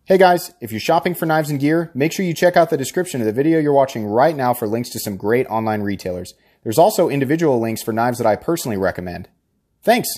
Hey guys, if you're shopping for knives and gear, make sure you check out the description of the video you're watching right now for links to some great online retailers. There's also individual links for knives that I personally recommend. Thanks!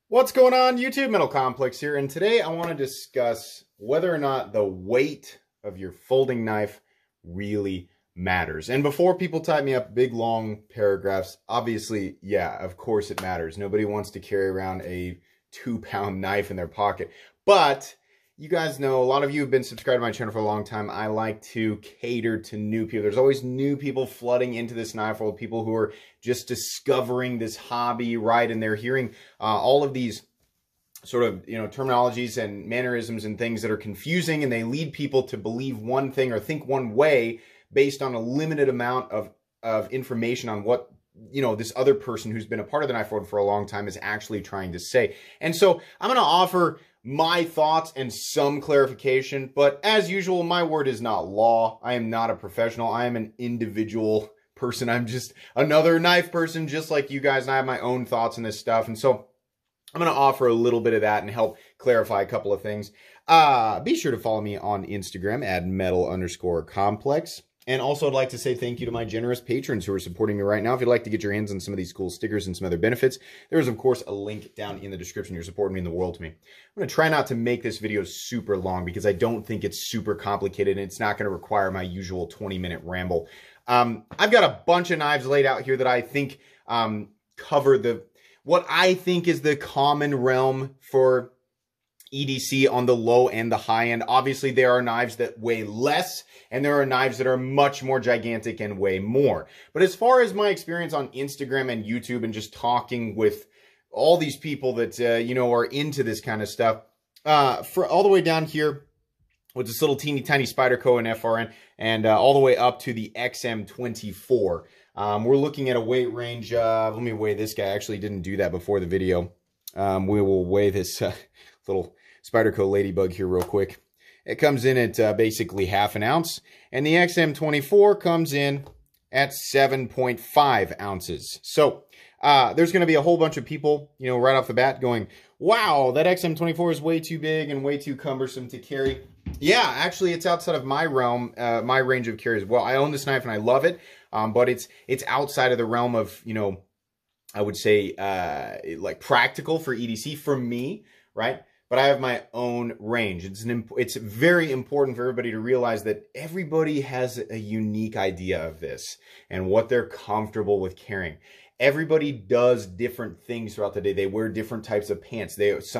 What's going on YouTube? Metal Complex here, and today I want to discuss whether or not the weight of your folding knife really matters. And before people type me up big long paragraphs, obviously, yeah, of course it matters. Nobody wants to carry around a 2-pound knife in their pocket. But you guys know, a lot of you have been subscribed to my channel for a long time. I like to cater to new people. There's always new people flooding into this knife world, people who are just discovering this hobby, right? And they're hearing all of these sort of, terminologies and mannerisms and things that are confusing, and they lead people to believe one thing or think one way based on a limited amount of information on what this other person who's been a part of the knife world for a long time is actually trying to say. And so I'm going to offer my thoughts and some clarification, but as usual, my word is not law. I am not a professional. I am an individual person. I'm just another knife person, just like you guys, and I have my own thoughts on this stuff. And so I'm going to offer a little bit of that and help clarify a couple of things. Be sure to follow me on Instagram at metal_complex. And also, I'd like to say thank you to my generous patrons who are supporting me right now. If you'd like to get your hands on some of these cool stickers and some other benefits, there is, of course, a link down in the description. You're supporting me in the world to me. I'm going to try not to make this video super long because I don't think it's super complicated and it's not going to require my usual 20-minute ramble. I've got a bunch of knives laid out here that I think cover what I think is the common realm for EDC on the low and the high end. Obviously, there are knives that weigh less, and there are knives that are much more gigantic and weigh more. But as far as my experience on Instagram and YouTube and just talking with all these people that, are into this kind of stuff, for all the way down here with this little teeny tiny Spyderco and FRN, and all the way up to the XM24, we're looking at a weight range. Let me weigh this guy. I actually didn't do that before the video. We will weigh this little Spyderco Ladybug here real quick. It comes in at basically ½ ounce, and the XM24 comes in at 7.5 ounces. So there's going to be a whole bunch of people, right off the bat going, wow, that XM24 is way too big and way too cumbersome to carry. Yeah, actually, it's outside of my realm, my range of carry as well. I own this knife and I love it, but it's outside of the realm of, I would say, like practical for EDC for me, right? But I have my own range. It's very important for everybody to realize that everybody has a unique idea of this and what they're comfortable with carrying. Everybody does different things throughout the day. They wear different types of pants.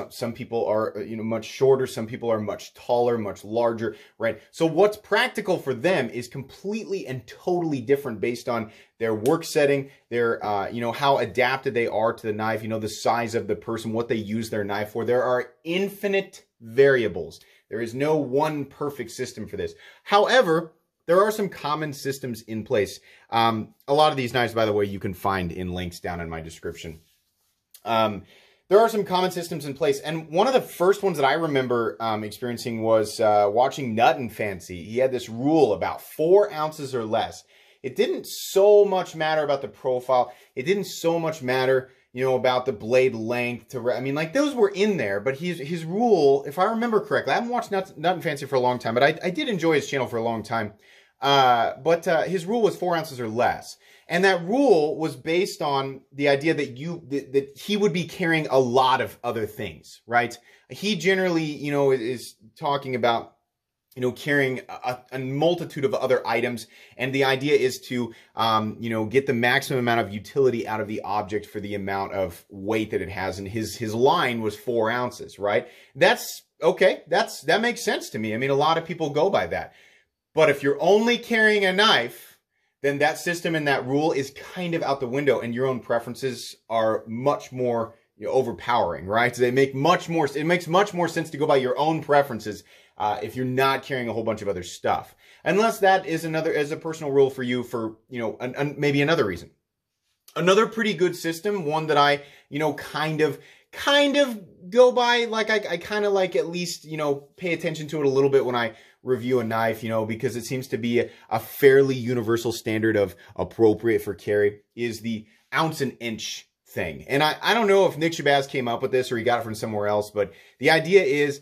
Some people are much shorter. Some people are much taller, much larger, right? So what's practical for them is completely and totally different based on their work setting, their how adapted they are to the knife, the size of the person, what they use their knife for. There are infinite variables. There is no one perfect system for this. However, there are some common systems in place. A lot of these knives, by the way, you can find in links down in my description. There are some common systems in place. And one of the first ones that I remember experiencing was watching Nut and Fancy. He had this rule about 4 ounces or less. It didn't so much matter about the profile. It didn't so much matter, about the blade length. Those were in there. But his rule, if I remember correctly, I haven't watched Nut and Fancy for a long time, but I did enjoy his channel for a long time. But his rule was 4 ounces or less. And that rule was based on the idea that that he would be carrying a lot of other things, right? He generally, is talking about, carrying a multitude of other items. And the idea is to, get the maximum amount of utility out of the object for the amount of weight that it has. And his line was 4 ounces, right? That's okay. That makes sense to me. A lot of people go by that. But if you're only carrying a knife, then that system and that rule is kind of out the window, and your own preferences are much more overpowering, right? So it makes much more sense to go by your own preferences if you're not carrying a whole bunch of other stuff. Unless that is a personal rule for you for, maybe another reason. Another pretty good system, one that I, kind of go by, like I kind of like at least, pay attention to it a little bit when I review a knife, because it seems to be a fairly universal standard of appropriate for carry, is the ounce and inch thing. And I don't know if Nick Shabazz came up with this or he got it from somewhere else, but the idea is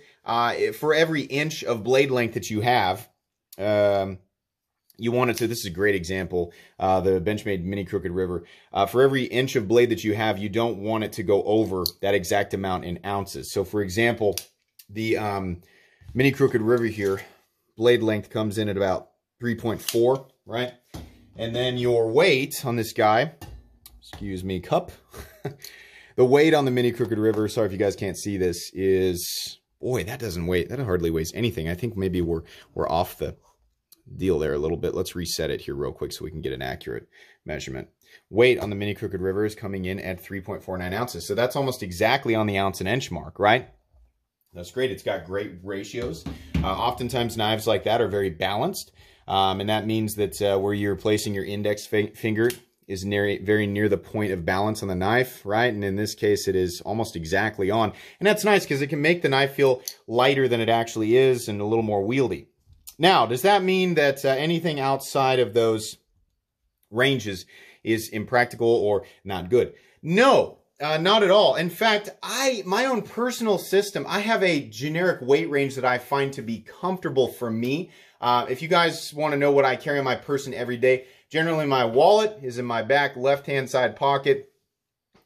for every inch of blade length that you have, you want it to, this is a great example, the Benchmade Mini Crooked River. For every inch of blade that you have, you don't want it to go over that exact amount in ounces. So for example, the Mini Crooked River here, blade length comes in at about 3.4, right? And then your weight on this guy, excuse me, cup. The weight on the Mini Crooked River, sorry if you guys can't see this, is, boy, that doesn't weigh, that hardly weighs anything. I think maybe we're off the deal there a little bit. Let's reset it here real quick so we can get an accurate measurement. Weight on the Mini Crooked River is coming in at 3.49 ounces. So that's almost exactly on the ounce and inch mark, right? That's great. It's got great ratios. Oftentimes knives like that are very balanced. And that means that where you're placing your index finger is very near the point of balance on the knife, right? And in this case, it is almost exactly on. And that's nice because it can make the knife feel lighter than it actually is and a little more wieldy. Now, does that mean that anything outside of those ranges is impractical or not good? No, not at all. In fact, my own personal system, I have a generic weight range that I find to be comfortable for me. If you guys want to know what I carry on my person every day, generally my wallet is in my back left-hand side pocket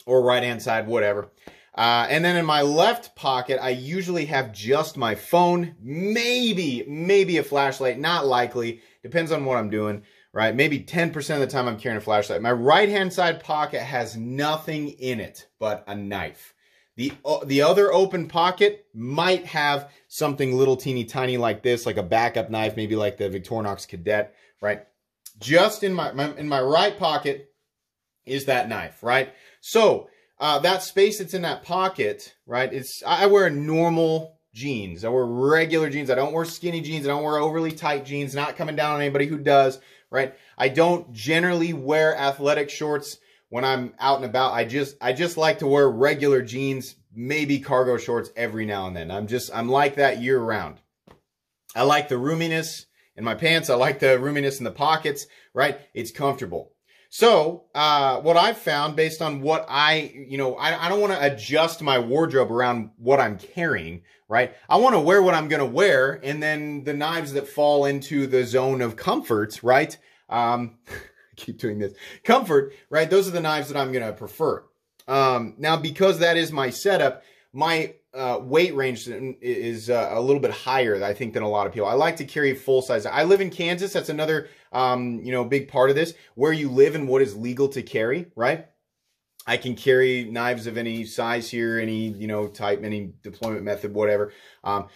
or right-hand side, whatever. And then in my left pocket, I usually have just my phone, maybe a flashlight, not likely, depends on what I'm doing, right? Maybe 10% of the time I'm carrying a flashlight. My right-hand side pocket has nothing in it but a knife. The other open pocket might have something little teeny tiny like this, like a backup knife, maybe like the Victorinox Cadet, right? Just in my right pocket is that knife, right? So that space that's in that pocket, right? I wear normal jeans. I wear regular jeans. I don't wear skinny jeans. I don't wear overly tight jeans. Not coming down on anybody who does, right? I don't generally wear athletic shorts when I'm out and about. I just like to wear regular jeans, maybe cargo shorts every now and then. I'm like that year round. I like the roominess in my pants. I like the roominess in the pockets, right? It's comfortable. So, what I've found based on what I don't want to adjust my wardrobe around what I'm carrying, right? I want to wear what I'm going to wear, and then the knives that fall into the zone of comfort, right? Keep doing this. Comfort, right? Those are the knives that I'm going to prefer. Now, because that is my setup, my weight range is a little bit higher, I think, than a lot of people. I like to carry full size. I live in Kansas. That's another, big part of this. Where you live and what is legal to carry, right? I can carry knives of any size here, any, type, any deployment method, whatever.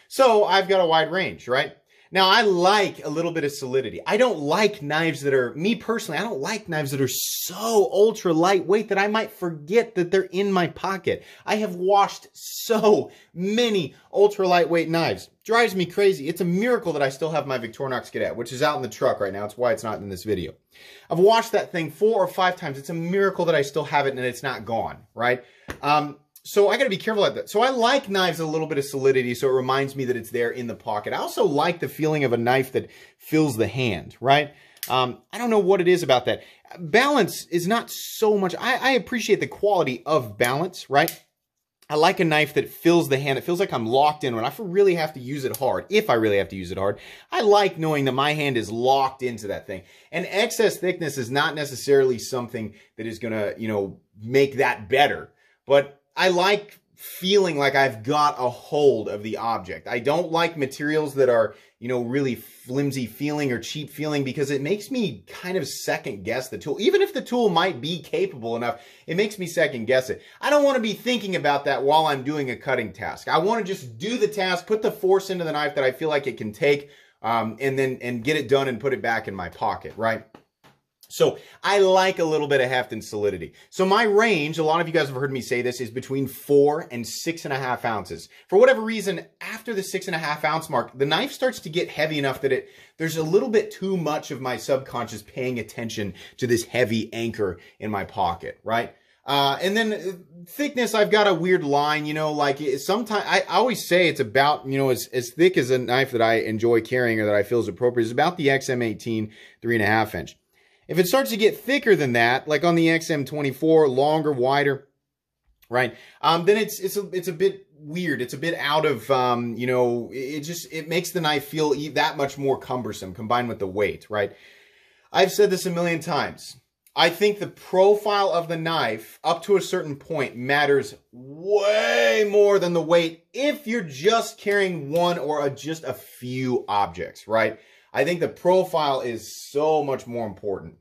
So I've got a wide range, right? Now, I like a little bit of solidity. I don't like knives that are, me personally, I don't like knives that are so ultra lightweight that I might forget that they're in my pocket. I have washed so many ultra lightweight knives. Drives me crazy. It's a miracle that I still have my Victorinox Cadet, which is out in the truck right now. It's why it's not in this video. I've washed that thing 4 or 5 times. It's a miracle that I still have it and it's not gone, right? So I got to be careful at that. So I like knives a little bit of solidity, so it reminds me that it's there in the pocket. I also like the feeling of a knife that fills the hand, right? I don't know what it is about that. Balance is not so much. I appreciate the quality of balance, right? I like a knife that fills the hand. It feels like I'm locked in when I really have to use it hard. If I really have to use it hard, I like knowing that my hand is locked into that thing. And excess thickness is not necessarily something that is going to, make that better. But I like feeling like I've got a hold of the object. I don't like materials that are, really flimsy feeling or cheap feeling because it makes me kind of second guess the tool. Even if the tool might be capable enough, it makes me second guess it. I don't want to be thinking about that while I'm doing a cutting task. I want to just do the task, put the force into the knife that I feel like it can take, and get it done and put it back in my pocket, right? So I like a little bit of heft and solidity. So my range, a lot of you guys have heard me say this, is between 4 and 6.5 ounces. For whatever reason, after the 6.5 ounce mark, the knife starts to get heavy enough that there's a little bit too much of my subconscious paying attention to this heavy anchor in my pocket, right? And then thickness, I've got a weird line, sometimes I always say it's about, as thick as a knife that I enjoy carrying or that I feel is appropriate is about the XM18 3.5 inch. If it starts to get thicker than that, like on the XM24, longer, wider, right? Then it's a bit weird. It's a bit out of, you know, it makes the knife feel that much more cumbersome combined with the weight, right? I've said this a million times. I think the profile of the knife up to a certain point matters way more than the weight if you're just carrying one or just a few objects, right? I think the profile is so much more important.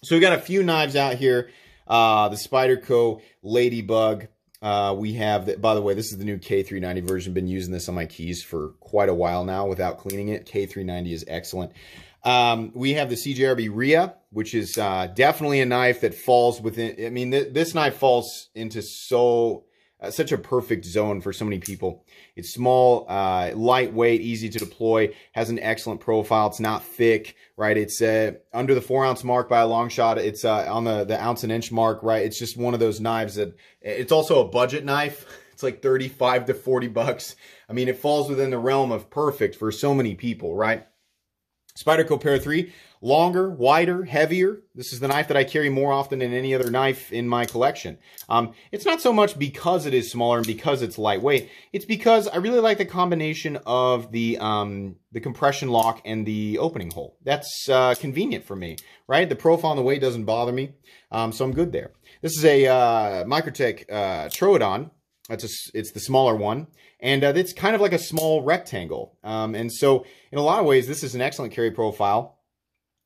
So we got a few knives out here. The Spyderco Ladybug. We have, by the way, this is the new K390 version. Been using this on my keys for quite a while now without cleaning it. K390 is excellent. We have the CJRB Rhea, which is definitely a knife that falls within, I mean, this knife falls into such a perfect zone for so many people. It's small, lightweight, easy to deploy, has an excellent profile. It's not thick, right? It's under the 4-ounce mark by a long shot. It's on the ounce and inch mark, right? It's just one of those knives that, it's also a budget knife. It's like 35 to 40 bucks. I mean, it falls within the realm of perfect for so many people, right? Spyderco Para 3, longer, wider, heavier. This is the knife that I carry more often than any other knife in my collection. It's not so much because it is smaller and because it's lightweight. It's because I really like the combination of the compression lock and the opening hole. That's convenient for me, right? The profile and the weight doesn't bother me, so I'm good there. This is a Microtech Troodon. It's the smaller one, and it's kind of like a small rectangle. And so in a lot of ways, this is an excellent carry profile.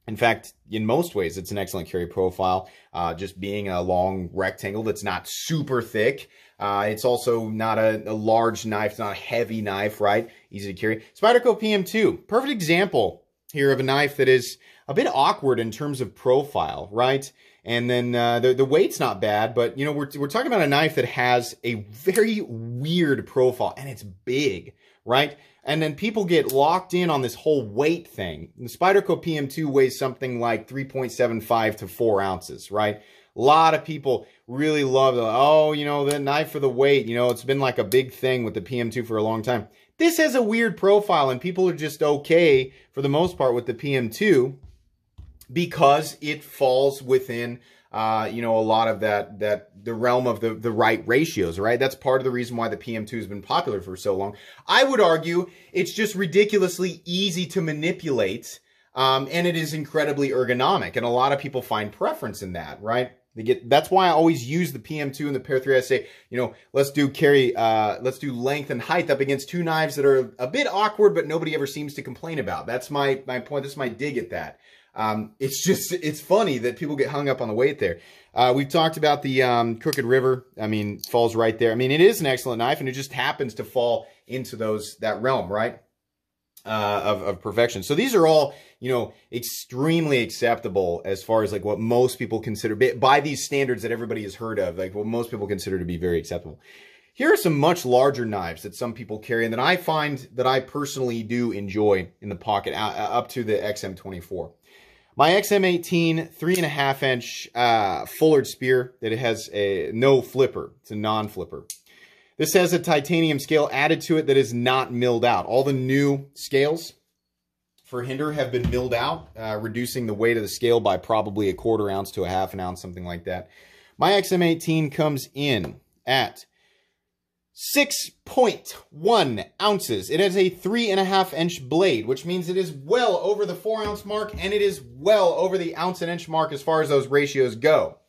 In fact, in most ways, it's an excellent carry profile, just being a long rectangle that's not super thick. It's also not a large knife. It's not a heavy knife, right? Easy to carry. Spyderco PM2, perfect example here of a knife that is a bit awkward in terms of profile, right? And then the weight's not bad, but you know, we're talking about a knife that has a very weird profile and it's big, right? And then people get locked in on this whole weight thing. The Spyderco PM2 weighs something like 3.75 to 4 ounces, right? A lot of people really love the, oh, you know, the knife for the weight. You know, it's been like a big thing with the PM2 for a long time. This has a weird profile and people are just okay for the most part with the PM2 because it falls within, you know, a lot of the realm of the right ratios, right? That's part of the reason why the PM2 has been popular for so long. I would argue it's just ridiculously easy to manipulate, and it is incredibly ergonomic, and a lot of people find preference in that, right? That's why I always use the PM2 and the Para 3. I say, you know, let's do length and height up against two knives that are a bit awkward, but nobody ever seems to complain about. That's my point. This is my dig at that. It's funny that people get hung up on the weight there. We've talked about the Crooked River. I mean, falls right there. I mean, it is an excellent knife, and it just happens to fall into that realm, right? Of perfection. So these are all, you know, extremely acceptable as far as like what most people consider, by these standards that everybody has heard of, like what most people consider to be very acceptable. Here are some much larger knives that some people carry and that I find that I personally do enjoy in the pocket, up to the XM24. My XM18 3.5 inch Fullard spear that it has no flipper. It's a non-flipper. This has a titanium scale added to it that is not milled out. All the new scales for Hinder have been milled out, reducing the weight of the scale by probably 1/4 ounce to 1/2 ounce, something like that. My XM18 comes in at 6.1 ounces. It has a 3.5 inch blade, which means it is well over the 4 ounce mark, and it is well over the ounce and inch mark as far as those ratios go.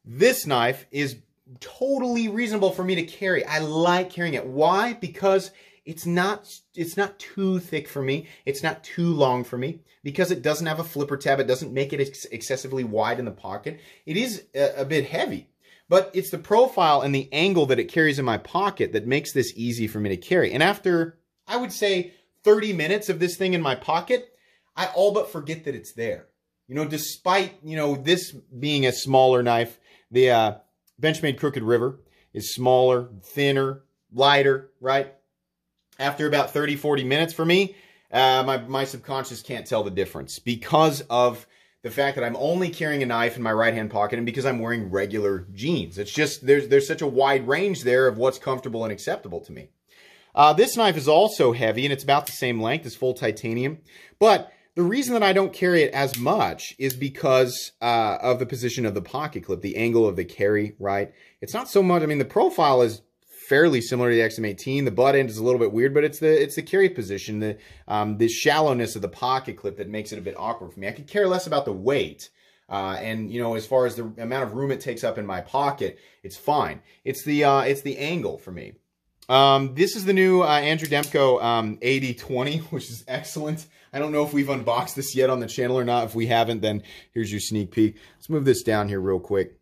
This knife is totally reasonable for me to carry. I like carrying it. Why? Because it's not too thick for me. It's not too long for me. Because it doesn't have a flipper tab. It doesn't make it excessively wide in the pocket. It is a bit heavy. But it's the profile and the angle that it carries in my pocket that makes this easy for me to carry. And after, I would say, 30 minutes of this thing in my pocket, I all but forget that it's there. You know, despite, you know, this being a smaller knife, the Benchmade Crooked River is smaller, thinner, lighter, right? After about 30, 40 minutes for me, my subconscious can't tell the difference because of the fact that I'm only carrying a knife in my right-hand pocket and because I'm wearing regular jeans. It's just, there's such a wide range there of what's comfortable and acceptable to me. This knife is also heavy, and it's about the same length as full titanium. But the reason that I don't carry it as much is because of the position of the pocket clip, the angle of the carry, right? It's not so much, I mean, the profile is fairly similar to the XM18. The butt end is a little bit weird, but it's the carry position, the shallowness of the pocket clip that makes it a bit awkward for me. I could care less about the weight. And you know, as far as the amount of room it takes up in my pocket, it's fine. It's the angle for me. This is the new Andrew Demko 8020, which is excellent. I don't know if we've unboxed this yet on the channel or not. If we haven't, then here's your sneak peek. Let's move this down here real quick.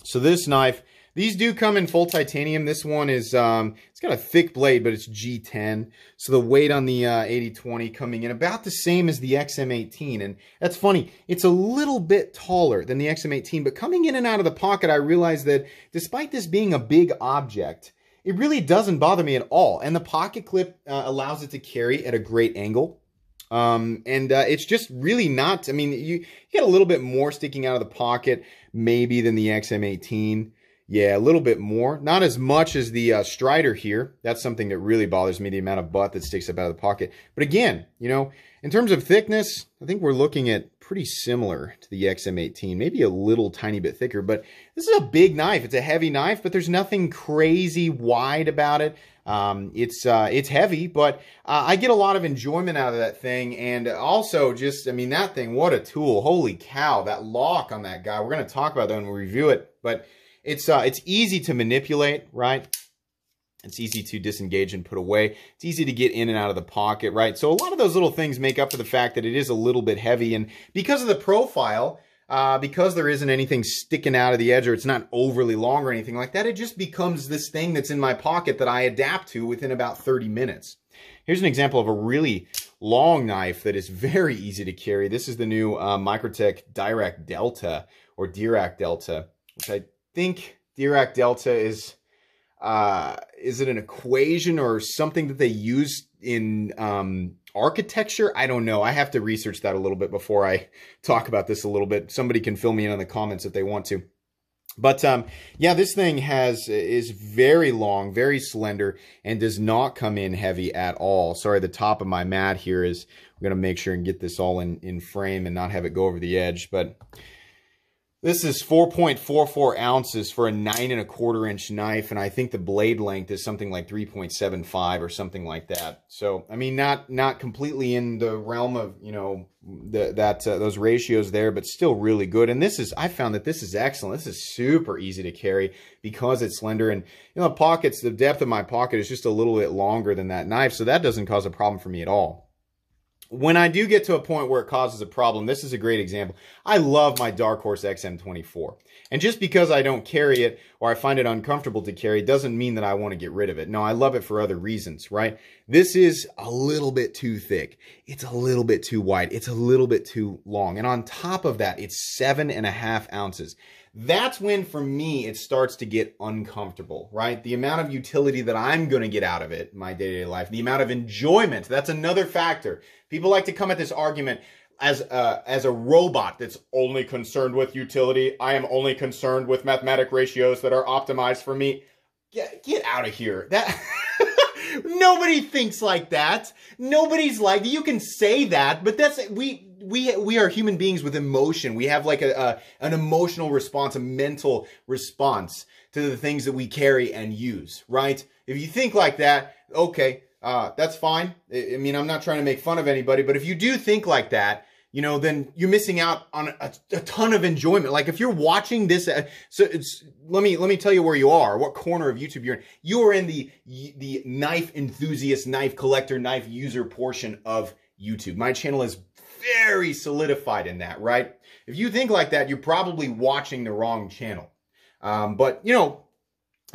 So this knife, these do come in full titanium. This one is, it's got a thick blade, but it's G10. So the weight on the 8020 coming in about the same as the XM18. And that's funny. It's a little bit taller than the XM18, but coming in and out of the pocket, I realized that despite this being a big object, it really doesn't bother me at all. And the pocket clip allows it to carry at a great angle. It's just really not, I mean, you get a little bit more sticking out of the pocket maybe than the XM18. Yeah, a little bit more. Not as much as the Strider here. That's something that really bothers me, the amount of butt that sticks up out of the pocket. But again, you know, in terms of thickness, I think we're looking at pretty similar to the XM18. Maybe a little tiny bit thicker, but this is a big knife. It's a heavy knife, but there's nothing crazy wide about it. It's heavy, but I get a lot of enjoyment out of that thing. And also just, I mean, that thing, what a tool. Holy cow, that lock on that guy. We're going to talk about that when we review it, but it's easy to manipulate, right? It's easy to disengage and put away. It's easy to get in and out of the pocket, right? So a lot of those little things make up for the fact that it is a little bit heavy. And because of the profile, because there isn't anything sticking out of the edge or it's not overly long or anything like that, it just becomes this thing that's in my pocket that I adapt to within about 30 minutes. Here's an example of a really long knife that is very easy to carry. This is the new Microtech Dirac Delta, or Dirac Delta, which I think Dirac Delta is it an equation or something that they use in architecture? I don't know. I have to research that a little bit before I talk about this a little bit. Somebody can fill me in the comments if they want to. But yeah, this thing is very long, very slender, and does not come in heavy at all. Sorry, the top of my mat here is, I'm going to make sure and get this all in frame and not have it go over the edge. But this is 4.44 ounces for a 9¼ inch knife, and I think the blade length is something like 3.75 or something like that. So, I mean, not completely in the realm of, you know, those ratios there, but still really good. And I found that this is excellent. This is super easy to carry because it's slender, and you know, the depth of my pocket is just a little bit longer than that knife, so that doesn't cause a problem for me at all. When I do get to a point where it causes a problem, this is a great example. I love my Dark Horse XM24. And just because I don't carry it or I find it uncomfortable to carry doesn't mean that I want to get rid of it. No, I love it for other reasons, right? This is a little bit too thick. It's a little bit too wide. It's a little bit too long. And on top of that, it's 7.5 ounces. That's when, for me, it starts to get uncomfortable, right? The amount of utility that I'm going to get out of it in my day-to-day life, the amount of enjoyment, that's another factor. People like to come at this argument as a robot that's only concerned with utility. I am only concerned with mathematic ratios that are optimized for me. Get out of here. That nobody thinks like that. Nobody's like, you can say that, but that's, we are human beings with emotion. We have like an emotional response, a mental response to the things that we carry and use, right? If you think like that, okay, that's fine. I mean, I'm not trying to make fun of anybody, but if you do think like that, you know, then you're missing out on a ton of enjoyment. Like if you're watching this, let me tell you where you are, what corner of YouTube you're in. You are in the knife enthusiast, knife collector, knife user portion of YouTube. My channel is very solidified in that, right? If you think like that, you're probably watching the wrong channel. But you know,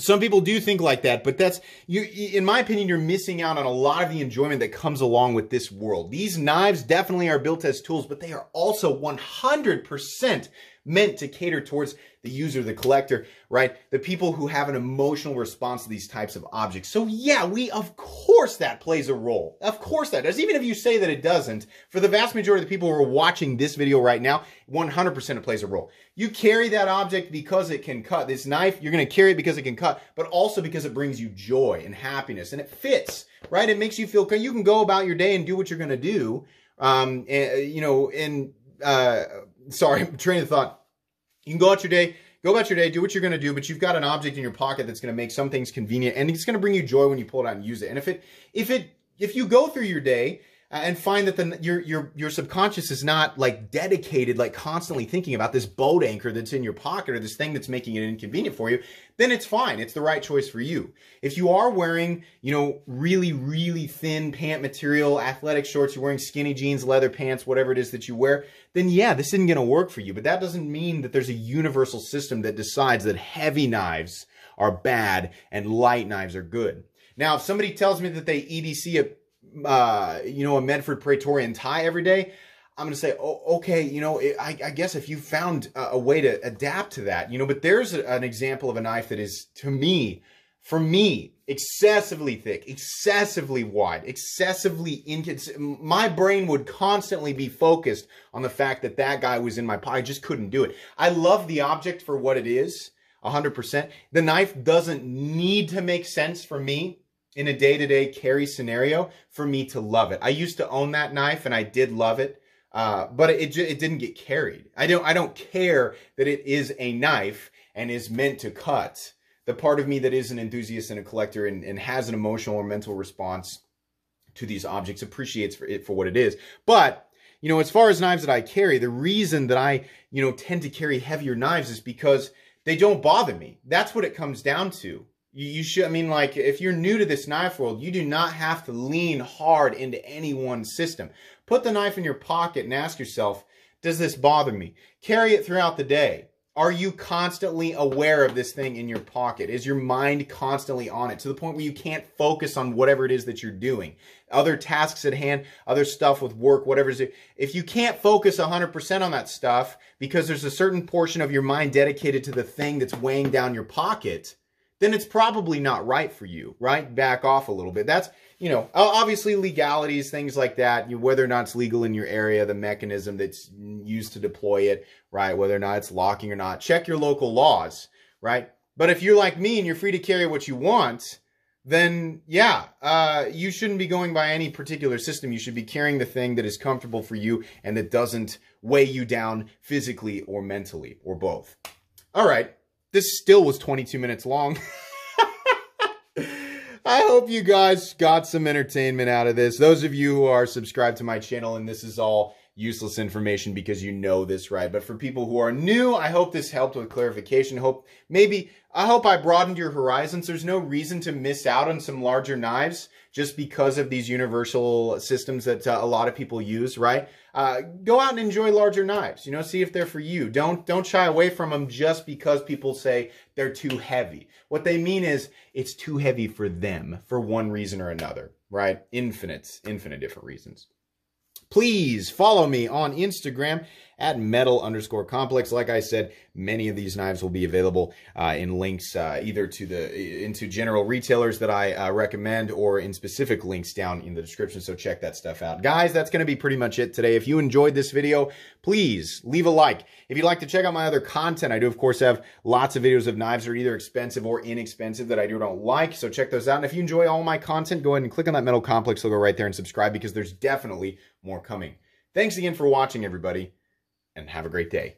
some people do think like that, but in my opinion, you're missing out on a lot of the enjoyment that comes along with this world. These knives definitely are built as tools, but they are also 100% meant to cater towards the user, the collector, right? The people who have an emotional response to these types of objects. So yeah, of course that plays a role. Of course that does. Even if you say that it doesn't, for the vast majority of the people who are watching this video right now, 100% it plays a role. You carry that object because it can cut. This knife, you're going to carry it because it can cut, but also because it brings you joy and happiness, and it fits, right? It makes you feel good. You can go about your day and do what you're going to do, Sorry, train of thought. You can go about your day, do what you're going to do, but you've got an object in your pocket that's going to make some things convenient, and it's going to bring you joy when you pull it out and use it. And if you go through your day and find that your subconscious is not like dedicated, like constantly thinking about this boat anchor that's in your pocket or this thing that's making it inconvenient for you, then it's fine. It's the right choice for you. If you are wearing, really, really thin pant material, athletic shorts, you're wearing skinny jeans, leather pants, whatever it is that you wear, then yeah, this isn't going to work for you. But that doesn't mean that there's a universal system that decides that heavy knives are bad and light knives are good. Now, if somebody tells me that they EDC a Medford Praetorian tie every day, I'm going to say, oh, okay, I guess if you found a way to adapt to that, but there's an example of a knife that is, for me, excessively thick, excessively wide, my brain would constantly be focused on the fact that that guy was in my pocket. I just couldn't do it. I love the object for what it is, 100%. The knife doesn't need to make sense for me in a day-to-day carry scenario for me to love it. I used to own that knife and I did love it, but it didn't get carried. I don't care that it is a knife and is meant to cut. The part of me that is an enthusiast and a collector and has an emotional or mental response to these objects appreciates it for what it is. But, as far as knives that I carry, the reason that I, tend to carry heavier knives is because they don't bother me. That's what it comes down to. You should, if you're new to this knife world, you do not have to lean hard into any one system. Put the knife in your pocket and ask yourself, does this bother me? Carry it throughout the day. Are you constantly aware of this thing in your pocket? Is your mind constantly on it to the point where you can't focus on whatever it is that you're doing? Other tasks at hand, other stuff with work, whatever it is. If you can't focus 100% on that stuff because there's a certain portion of your mind dedicated to the thing that's weighing down your pocket, then it's probably not right for you, right? Back off a little bit. That's, obviously legalities, things like that, whether or not it's legal in your area, the mechanism that's used to deploy it, right? Whether or not it's locking or not. Check your local laws, right? But if you're like me and you're free to carry what you want, then yeah, you shouldn't be going by any particular system. You should be carrying the thing that is comfortable for you and that doesn't weigh you down physically or mentally or both. All right. This still was 22 minutes long. I hope you guys got some entertainment out of this. Those of you who are subscribed to my channel, and this is all useless information because you know this, right? But for people who are new, I hope this helped with clarification. I hope I broadened your horizons. There's no reason to miss out on some larger knives just because of these universal systems that a lot of people use, right? Go out and enjoy larger knives, see if they're for you. Don't shy away from them just because people say they're too heavy. What they mean is it's too heavy for them for one reason or another, right? Infinite different reasons. Please follow me on Instagram at metal_complex. Like I said, many of these knives will be available in links either into general retailers that I recommend or in specific links down in the description. So check that stuff out. Guys, that's going to be pretty much it today. If you enjoyed this video, please leave a like. If you'd like to check out my other content, I do, of course, have lots of videos of knives that are either expensive or inexpensive that I do or don't like. So check those out. And if you enjoy all my content, go ahead and click on that Metal Complex logo right there and subscribe because there's definitely more coming. Thanks again for watching, everybody, and have a great day.